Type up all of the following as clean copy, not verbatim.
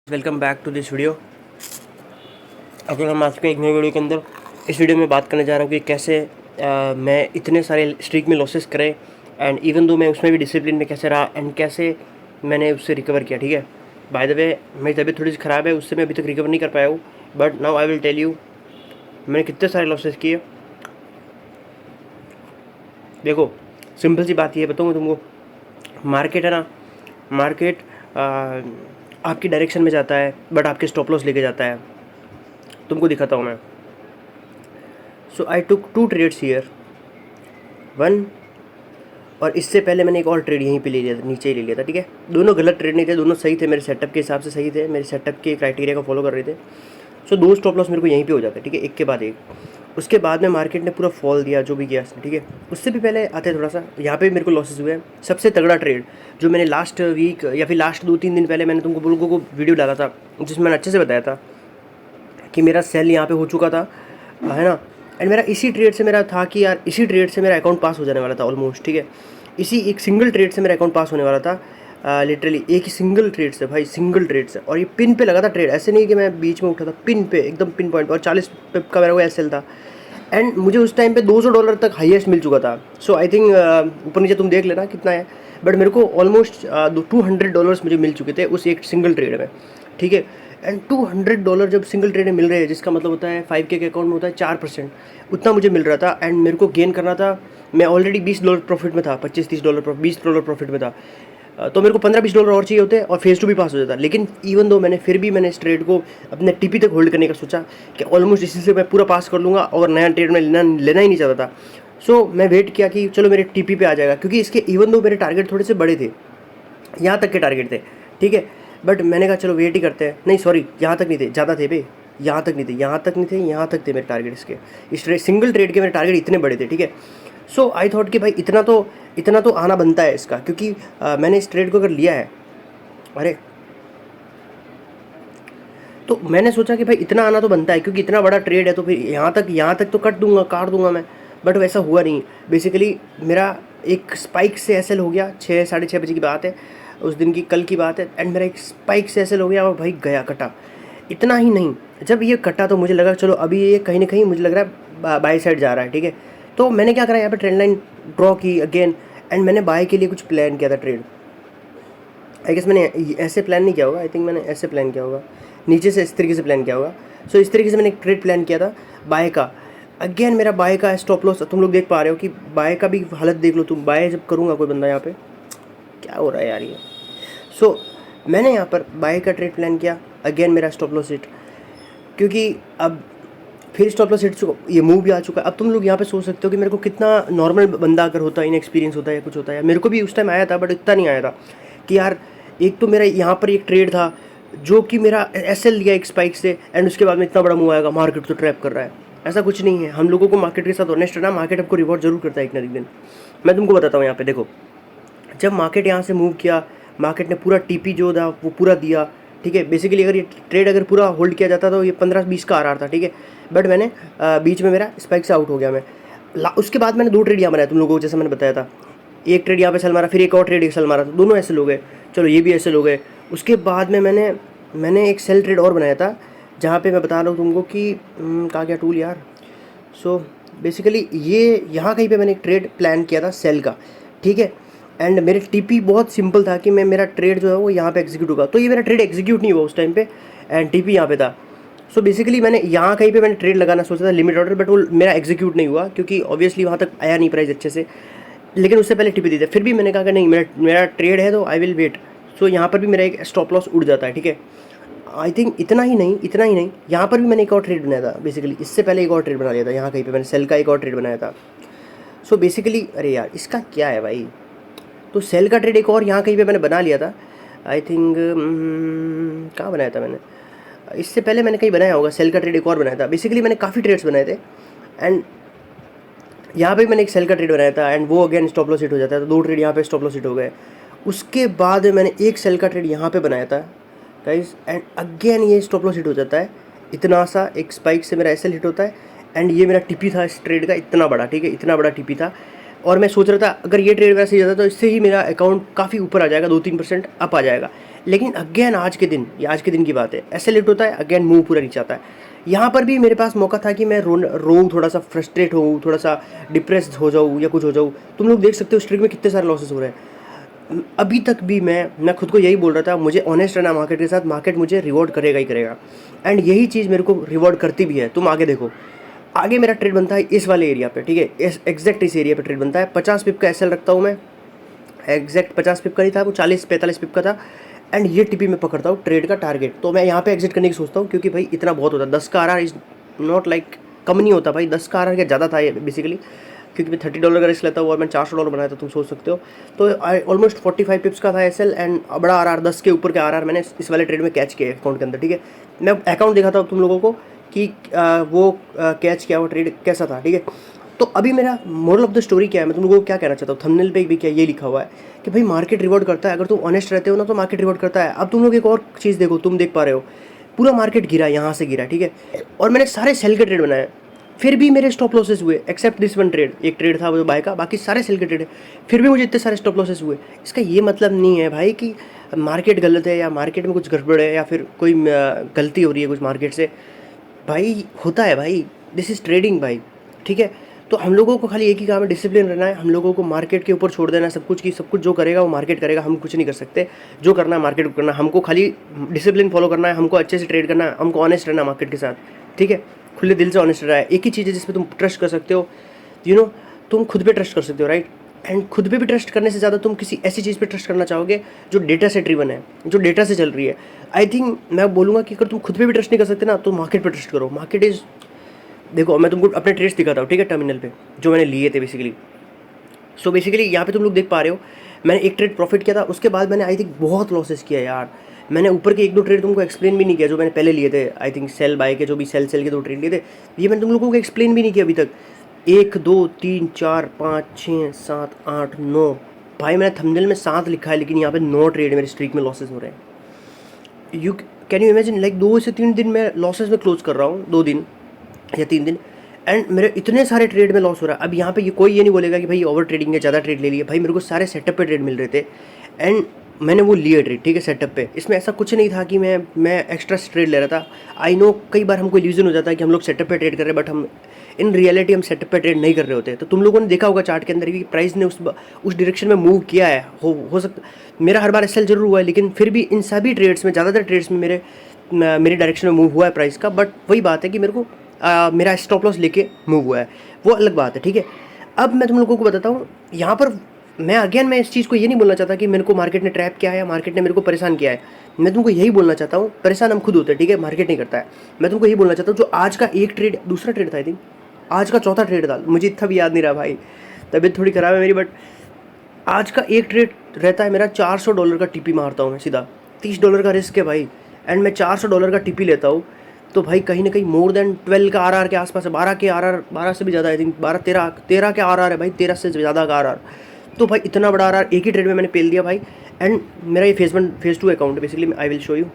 Welcome back to this video. अगर हम आज के एक नई वीडियो के अंदर इस वीडियो में बात करने जा रहा हूँ कि कैसे मैं इतने सारे स्ट्रीक में लॉसेस करे एंड इवन दो मैं उसमें भी डिसिप्लिन में कैसे रहा एंड कैसे मैंने उससे रिकवर किया। ठीक है, बाय द वे मेरी तबीयत थोड़ी सी ख़राब है, उससे मैं अभी तक रिकवर नहीं कर पाया हूँ, but now I will tell you मैंने कितने सारे लॉसेस किए। देखो, सिंपल सी बात ये बताऊँ तुमको, मार्केट है ना, मार्केट आपकी डायरेक्शन में जाता है बट आपके स्टॉप लॉस लेके जाता है। तुमको दिखाता हूँ मैं। सो आई टुक 2 ट्रेड्स हियर, 1, और इससे पहले मैंने एक और ट्रेड यहीं पे ले लिया था, नीचे ही ले लिया था। ठीक है, दोनों गलत ट्रेड नहीं थे, दोनों सही थे, मेरे सेटअप के हिसाब से सही थे, मेरे सेटअप के क्राइटेरिया को फॉलो कर रहे थे। सो 2 स्टॉप लॉस मेरे को यहीं पे हो जाते हैं। ठीक है, एक के बाद एक। उसके बाद में मार्केट ने पूरा फॉल दिया जो भी किया इसने। ठीक है, उससे भी पहले आते हैं थोड़ा सा, यहाँ पे मेरे को लॉसेस हुए हैं। सबसे तगड़ा ट्रेड जो मैंने लास्ट वीक या फिर लास्ट 2-3 दिन पहले मैंने तुमको लोगों को वीडियो डाला था, जिसमें मैंने अच्छे से बताया था कि मेरा सेल यहाँ पे हो चुका था, है ना। एंड मेरा इसी ट्रेड से मेरा था कि यार इसी ट्रेड से मेरा अकाउंट पास हो जाने वाला था ऑलमोस्ट। ठीक है, इसी एक सिंगल ट्रेड से मेरा अकाउंट पास होने वाला था, लिटरली एक ही सिंगल ट्रेड से भाई, सिंगल ट्रेड से। और ये पिन पे लगा था ट्रेड, ऐसे नहीं कि मैं बीच में उठा था, पिन पे एकदम पिन पॉइंट। और 40 पिप का मेरा वो एसएल था एंड मुझे उस टाइम पे $200 तक हाईएस्ट मिल चुका था। सो आई थिंक ऊपर नीचे तुम देख लेना कितना है, बट मेरे को ऑलमोस्ट $200 मुझे मिल चुके थे उस एक सिंगल ट्रेड में। ठीक है, एंड $200 जब सिंगल ट्रेड में मिल रहे हैं, जिसका मतलब होता है 5K के अकाउंट में होता है 4%, उतना मुझे मिल रहा था। एंड मेरे को गेन करना था, मैं ऑलरेडी $20 प्रॉफिट में था, $25-30 $20 प्रॉफिट में था। तो मेरे को $15-20 और चाहिए होते और फेज़ 2 भी पास हो जाता। लेकिन इवन दो मैंने फिर भी मैंने इस ट्रेड को अपने टीपी तक होल्ड करने का सोचा कि ऑलमोस्ट इसी से मैं पूरा पास कर लूँगा और नया ट्रेड में लेना ही नहीं चाहता था। सो मैं वेट किया कि चलो मेरे टीपी पे आ जाएगा, क्योंकि इसके इवन दो मेरे टारगेट थोड़े से बड़े थे, यहाँ तक के टारगेट थे। ठीक है, बट मैंने कहा चलो वेट ही करते हैं। नहीं सॉरी, यहाँ तक नहीं थे, ज़्यादा थे बे, यहाँ तक नहीं थे, यहाँ तक नहीं थे, यहाँ तक थे मेरे टारगेट इसके। इस सिंगल ट्रेड के मेरे टारगेट इतने बड़े थे। ठीक है, सो आई थॉट कि भाई इतना तो आना बनता है इसका, क्योंकि मैंने इस ट्रेड को अगर लिया है, अरे तो मैंने सोचा कि भाई इतना आना तो बनता है, क्योंकि इतना बड़ा ट्रेड है तो फिर यहाँ तक तो काट दूंगा मैं। बट वैसा हुआ नहीं। बेसिकली मेरा एक स्पाइक से एसएल हो गया, 6-6:30 बजे की बात है, उस दिन की, कल की बात है। एंड मेरा एक स्पाइक से एसएल हो गया और भाई गया, कटा। इतना ही नहीं, जब ये कटा तो मुझे लगा चलो अभी ये कहीं ना कहीं मुझे लग रहा है बाई साइड जा रहा है। ठीक है, तो मैंने क्या करा, यहाँ पे ट्रेंड लाइन ड्रॉ की अगेन, एंड मैंने बाय के लिए कुछ प्लान किया था ट्रेड। आई गेस मैंने ऐसे प्लान नहीं किया होगा, आई थिंक मैंने ऐसे प्लान किया होगा, नीचे से इस तरीके से प्लान किया होगा। सो इस तरीके से मैंने एक ट्रेड प्लान किया था बाय का। अगेन मेरा बाय का स्टॉप लॉस तुम लोग देख पा रहे हो कि बाय का भी हालत देख लो तुम। बाय जब करूँगा कोई बंदा, यहाँ पे क्या हो रहा है यार ये। सो मैंने यहाँ पर बाय का ट्रेड प्लान किया, अगेन मेरा स्टॉप लॉस हिट, क्योंकि अब फिर स्टॉप लॉस हिट चुका, ये मूव भी आ चुका है। अब तुम लोग यहाँ पे सोच सकते हो कि मेरे को कितना नॉर्मल बंदा अगर होता है, इनएक्सपीरियंस होता है या कुछ होता है, मेरे को भी उस टाइम आया था, बट इतना नहीं आया था कि यार एक तो मेरा यहाँ पर एक ट्रेड था जो कि मेरा एसएल लिया एक स्पाइक से, एंड उसके बाद में इतना बड़ा मूव आएगा, मार्केट तो ट्रैप कर रहा है। ऐसा कुछ नहीं है, हम लोगों को मार्केट के साथ ऑनेस्ट रहना, मार्केट आपको रिवॉर्ड जरूर करता है एक ना एक दिन। मैं तुमको बताता हूँ यहाँ पे देखो, जब मार्केट यहाँ से मूव किया, मार्केट ने पूरा टीपी जो था वो पूरा दिया। ठीक है, बेसिकली अगर ये ट्रेड अगर पूरा होल्ड किया जाता तो ये 15-20 का आ रहा था। ठीक है, बट मैंने बीच में मेरा स्पाइक से आउट हो गया मैं। उसके बाद मैंने 2 ट्रेड यहाँ बनाया तुम लोगों को, जैसे मैंने बताया था। एक ट्रेड यहाँ पे सेल मारा, फिर एक और ट्रेड एक सेल मारा, तो दोनों ऐसे हो गए, चलो ये भी ऐसे हो गए। उसके बाद में मैंने एक सेल ट्रेड और बनाया था, जहाँ पे मैं बता रहा हूँ तुमको कि कहाँ गया टूल यार। सो बेसिकली ये यहाँ कहीं पे मैंने एक ट्रेड प्लान किया था सेल का। ठीक है, एंड मेरे टीपी बहुत सिंपल था कि मेरा ट्रेड जो है वो यहाँ पे एग्जीक्यूट होगा, तो ये मेरा ट्रेड एग्जीक्यूट नहीं हुआ उस टाइम पे, एंड टीपी यहाँ पे था। सो बेसिकली मैंने यहाँ कहीं पे मैंने ट्रेड लगाना सोचा था लिमिट ऑर्डर, बट वो मेरा एग्जीक्यूट नहीं हुआ, क्योंकि ऑब्वियसली वहाँ तक आया नहीं प्राइस अच्छे से। लेकिन उससे पहले टीपी दी थी, फिर भी मैंने कहा कि नहीं मेरा ट्रेड है तो आई विल वेट। सो यहाँ पर भी मेरा एक स्टॉप लॉस उड़ जाता है। ठीक है, आई थिंक इतना ही नहीं, यहाँ पर भी मैंने एक और ट्रेड बनाया था। बेसिकली इससे पहले एक और ट्रेड बना लिया था, यहाँ कहीं पे मैंने सेल का एक और ट्रेड बनाया था। सो बेसिकली अरे यार इसका क्या है भाई, तो सेल का ट्रेड एक और यहाँ कहीं पे मैंने बना लिया था। आई थिंक कहाँ बनाया था मैंने, इससे पहले मैंने कहीं बनाया होगा, सेल का ट्रेड एक और बनाया था। बेसिकली मैंने काफ़ी ट्रेड्स बनाए थे, एंड यहाँ पे मैंने एक सेल का ट्रेड बनाया था, एंड वो अगेन स्टॉप लॉस हिट हो जाता है, तो 2 ट्रेड यहाँ पे स्टॉप लॉस हिट हो गए। उसके बाद मैंने एक सेल का ट्रेड यहाँ पे बनाया था गाइस, एंड अगेन ये स्टॉप लॉस हिट हो जाता है। इतना सा एक स्पाइक से मेरा एसएल हिट होता है, एंड ये मेरा टीपी था इस ट्रेड का इतना बड़ा। ठीक है, इतना बड़ा टीपी था, और मैं सोच रहा था अगर ये ट्रेड वैसे ही जाता तो इससे ही मेरा अकाउंट काफ़ी ऊपर आ जाएगा, 2-3% अप आ जाएगा। लेकिन अगेन आज के दिन, ये आज के दिन की बात है, एसएलेट होता है अगेन मूव पूरा नीचे आता है। यहाँ पर भी मेरे पास मौका था कि मैं रोऊँ, थोड़ा सा फ्रस्ट्रेट हूँ, थोड़ा सा डिप्रेस्ड हो जाऊँ या कुछ हो जाऊँ। तुम लोग देख सकते हो स्ट्रीक में कितने सारे लॉसेस हो रहे हैं। अभी तक भी मैं खुद को यही बोल रहा था, मुझे ऑनेस्ट रहना मार्केट के साथ, मार्केट मुझे रिवॉर्ड करेगा ही करेगा। एंड यही चीज़ मेरे को रिवॉर्ड करती भी है। तुम आगे देखो, आगे मेरा ट्रेड बनता है इस वाले एरिया पे, ठीक है, एग्जैक्ट इस एरिया पे ट्रेड बनता है। 50 पिप का एसएल रखता हूँ मैं, एग्जैक्ट 50 पिप का नहीं था वो, 40-45 पिप का था। एंड ये टीपी में पकड़ता हूँ ट्रेड का टारगेट, तो मैं यहाँ पे एग्जिट करने की सोचता हूँ, क्योंकि भाई इतना बहुत होता है। 10 का आरआर इज नॉट लाइक कम नहीं होता भाई, 10 का आरआर क्या ज़्यादा था ये बेसिकली, क्योंकि मैं $30 का रिस्क लेता हूँ और मैं $400 बनाया था, तुम सोच सकते हो। तो ऑलमोस्ट 45 पिप्स का था एसएल एंड बड़ा आरआर, 10 के ऊपर के आरआर मैंने इस वाले ट्रेड में कैच किया अकाउंट के अंदर, ठीक है। मैं अकाउंट दिखाता हूँ तुम लोगों को कि वो कैच किया हुआ ट्रेड कैसा था, ठीक है। तो अभी मेरा मोरल ऑफ द स्टोरी क्या है, मैं तुम लोगों को क्या कहना चाहता हूँ, थंबनेल पे भी क्या ये लिखा हुआ है कि भाई मार्केट रिवॉर्ड करता है। अगर तुम ऑनेस्ट रहते हो ना तो मार्केट रिवॉर्ड करता है। अब तुम लोग एक और चीज़ देखो, तुम देख पा रहे हो पूरा मार्केट गिरा, यहाँ से गिरा, ठीक है, और मैंने सारे सेल के ट्रेड बनाए, फिर भी मेरे स्टॉप लॉसेस हुए एक्सेप्ट दिस वन ट्रेड। एक ट्रेड था वो बाय का, बाकी सारे सेल के ट्रेड है, फिर भी मुझे इतने सारे स्टॉप लॉसेस हुए। इसका ये मतलब नहीं है भाई कि मार्केट गलत है या मार्केट में कुछ गड़बड़ है या फिर कोई गलती हो रही है कुछ मार्केट से। भाई होता है भाई, दिस इज़ ट्रेडिंग भाई, ठीक है। तो हम लोगों को खाली एक ही काम है, डिसिप्लिन रहना है। हम लोगों को मार्केट के ऊपर छोड़ देना है सब कुछ, की सब कुछ जो करेगा वो मार्केट करेगा, हम कुछ नहीं कर सकते। जो करना है मार्केट को करना है, हमको खाली डिसिप्लिन फॉलो करना है, हमको अच्छे से ट्रेड करना है, हमको ऑनेस्ट रहना है मार्केट के साथ, ठीक है। खुले दिल से ऑनेस्ट रहना है। एक ही चीज़ है जिसपे तुम ट्रस्ट कर सकते हो, यू नो, तुम खुद पे ट्रस्ट कर सकते हो, राइट। एंड खुद पे भी ट्रस्ट करने से ज़्यादा तुम किसी ऐसी चीज़ पे ट्रस्ट करना चाहोगे जो डेटा से ड्रिवन है, जो डेटा से चल रही है। आई थिंक मैं बोलूँगा कि अगर तुम खुद पे भी ट्रस्ट नहीं कर सकते ना तो मार्केट पे ट्रस्ट करो। मार्केट इज़, देखो मैं तुमको अपने ट्रेड्स दिखाता हूँ, ठीक है, टर्मिनल पे जो मैंने लिए थे बेसिकली। सो बेसिकली यहाँ पे तुम लोग देख पा रहे हो मैंने एक ट्रेड प्रॉफिट किया था, उसके बाद मैंने आई थिंक बहुत लॉसेस किया यार। मैंने ऊपर के 1-2 ट्रेड तुमको एक्सप्लेन भी नहीं किया जो मैंने पहले लिए थे। आई थिंक सेल बाय के जो भी सेल के 2 ट्रेड लिए थे, ये मैंने तुम लोगों को एक्सप्लेन भी नहीं किया अभी तक। 1 2 3 4 5 6 7 8 9 भाई, मैंने थंबनेल में 7 लिखा है, लेकिन यहाँ पे 9 ट्रेड मेरे स्ट्रीक में लॉसेस हो रहे हैं। You can you imagine, like 2 से 3 दिन मैं लॉसेस में क्लोज कर रहा हूँ, 2 दिन या 3 दिन, एंड मेरे इतने सारे ट्रेड में लॉस हो रहा है। अब यहाँ पे ये नहीं बोलेगा कि भाई ओवर ट्रेडिंग है, ज़्यादा ट्रेड ले लिए। भाई मेरे को सारे सेटअप पे ट्रेड मिल रहे थे एंड मैंने वो लिए ट्रेड, ठीक है, सेटअप पे। इसमें ऐसा कुछ नहीं था कि मैं एक्स्ट्रा ट्रेड ले रहा था। आई नो कई बार हमको इल्यूजन हो जाता है कि हम लोग सेटअप पे ट्रेड कर रहे हैं, बट हम इन रियलिटी हम सेटअप पे ट्रेड नहीं कर रहे होते। तो तुम लोगों ने देखा होगा चार्ट के अंदर कि प्राइस ने उस डायरेक्शन में मूव किया है। हो सकता मेरा हर बार एसएल जरूर हुआ है, लेकिन फिर भी इन सभी ट्रेड्स में, ज़्यादातर ट्रेड्स में मेरे डायरेक्शन में मूव हुआ है प्राइस का। बट वही बात है कि मेरे को मेरा स्टॉप लॉस लेके मूव हुआ है, वो अलग बात है, ठीक है। अब मैं तुम लोगों को बताता हूँ यहाँ पर, मैं इस चीज़ को ये नहीं बोलना चाहता कि मेरे को मार्केट ने ट्रैप किया है या मार्केट ने मेरे को परेशान किया है। मैं तुमको यही बोलना चाहता हूँ, परेशान हम खुद होते हैं, ठीक है, मार्केट नहीं करता है। मैं तुमको यही बोलना चाहता हूँ, जो आज का एक ट्रेड, दूसरा ट्रेड था आई थिंक, आज का चौथा ट्रेड था, मुझे इतना भी याद नहीं रहा भाई, तबीयत थोड़ी ख़राब है मेरी। बट आज का एक ट्रेड रहता है मेरा, $400 का टीपी मारता हूँ मैं सीधा, $30 का रिस्क है भाई, एंड मैं $400 का टीपी लेता हूँ। तो भाई कहीं ना कहीं मोर देन 12 का आरआर के आसपास है, 12 के आरआर, 12 से भी ज़्यादा आई थिंक, 13 के आरआर है भाई, 13 से ज़्यादा का आरआर। तो भाई इतना बड़ा आरआर एक ही ट्रेड में मैंने पेल दिया भाई। एंड मेरा ये फेज़ 2 अकाउंट है basically, I will show you.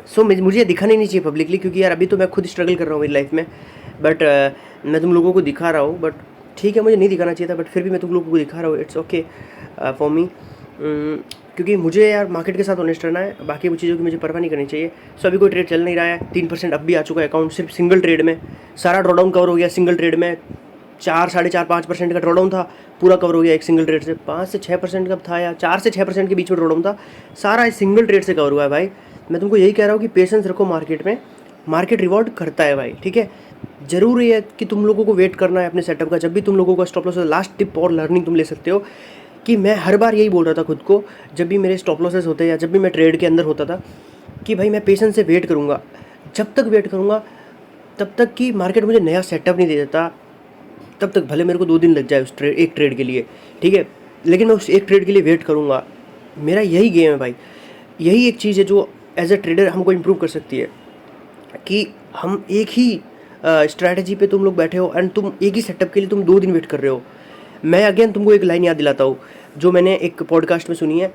So मुझे दिखाना नहीं चाहिए पब्लिकली, क्योंकि यार अभी तो मैं खुद स्ट्रगल कर रहा हूँ मेरी लाइफ में। बट मैं तुम लोगों को दिखा रहा हूँ, बट ठीक है, मुझे नहीं दिखाना चाहिए था, बट फिर भी मैं तुम लोगों को दिखा रहा हूँ। इट्स ओके फॉर मी, क्योंकि मुझे यार मार्केट के साथ ऑनेस्ट रहना है, बाकी वो चीज़ों की मुझे परवाह नहीं करनी चाहिए। सो अभी कोई ट्रेड चल नहीं रहा है, 3% अब भी आ चुका है अकाउंट, सिर्फ सिंगल ट्रेड में सारा ड्रॉडाउन कवर हो गया। सिंगल ट्रेड में 4-4.5-5% का ड्रॉडाउन था, पूरा कवर हो गया एक सिंगल ट्रेड से। 5 से 6% का था या 4 से 6% के बीच में ड्रॉडाउन था, सारा इस सिंगल ट्रेड से कवर हुआ है भाई। मैं तुमको यही कह रहा हूँ कि पेशेंस रखो मार्केट में, मार्केट रिवॉर्ड करता है भाई, ठीक है। ज़रूरी है कि तुम लोगों को वेट करना है अपने सेटअप का। जब भी तुम लोगों का स्टॉप लॉस, लास्ट टिप और लर्निंग तुम ले सकते हो कि मैं हर बार यही बोल रहा था खुद को, जब भी मेरे स्टॉप लॉसेस होते या जब भी मैं ट्रेड के अंदर होता था, कि भाई मैं पेशेंस से वेट करूँगा। जब तक वेट करूँगा तब तक कि मार्केट मुझे नया सेटअप नहीं दे देता, तब तक भले मेरे को 2 दिन लग जाए उस एक ट्रेड के लिए, ठीक है, लेकिन मैं उस एक ट्रेड के लिए वेट करूँगा। मेरा यही गेम है भाई, यही एक चीज़ है जो एज अ ट्रेडर हमको इम्प्रूव कर सकती है, कि हम एक ही स्ट्रैटेजी पे तुम लोग बैठे हो एंड तुम एक ही सेटअप के लिए तुम 2 दिन वेट कर रहे हो। मैं अगेन तुमको एक लाइन याद दिलाता हूँ जो मैंने एक पॉडकास्ट में सुनी है,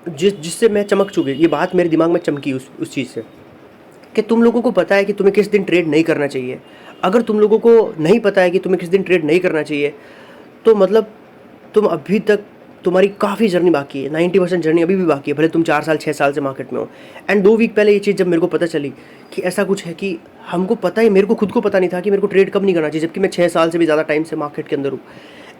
जिससे मैं चमक चुकी, ये बात मेरे दिमाग में चमकी उस चीज़ से, कि तुम लोगों को पता है कि तुम्हें किस दिन ट्रेड नहीं करना चाहिए। अगर तुम लोगों को नहीं पता है कि तुम्हें किस दिन ट्रेड नहीं करना चाहिए, तो मतलब तुम अभी तक तुम्हारी काफ़ी जर्नी बाकी है, 90% जर्नी अभी भी बाकी है, भले तुम 4 साल 6 साल से मार्केट में हो। एंड 2 वीक पहले ये चीज़ जब मेरे को पता चली कि ऐसा कुछ है, कि हमको पता है, मेरे को खुद को पता नहीं था कि मेरे को ट्रेड कब नहीं करना चाहिए, जबकि मैं 6 साल से भी ज़्यादा टाइम से मार्केट के अंदर हूँ।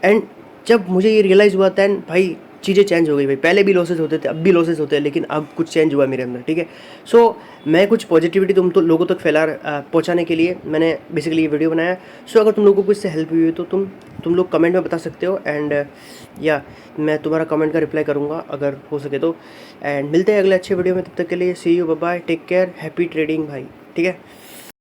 एंड जब मुझे ये रियलाइज़ हुआ दैन भाई चीज़ें चेंज हो गई भाई। पहले भी लॉसेस होते थे, अब भी लॉसेस होते हैं, लेकिन अब कुछ चेंज हुआ मेरे अंदर, ठीक है। सो मैं कुछ पॉजिटिविटी तुम तो लोगों तक पहुंचाने के लिए मैंने बेसिकली ये वीडियो बनाया। सो अगर तुम लोगों को इससे हेल्प हुई है तो तुम लोग कमेंट में बता सकते हो। एंड या मैं तुम्हारा कमेंट का रिप्लाई करूँगा अगर हो सके तो। एंड मिलते हैं अगले अच्छे वीडियो में, तब तक के लिए see you, bye bye, take care, happy trading भाई, ठीक है।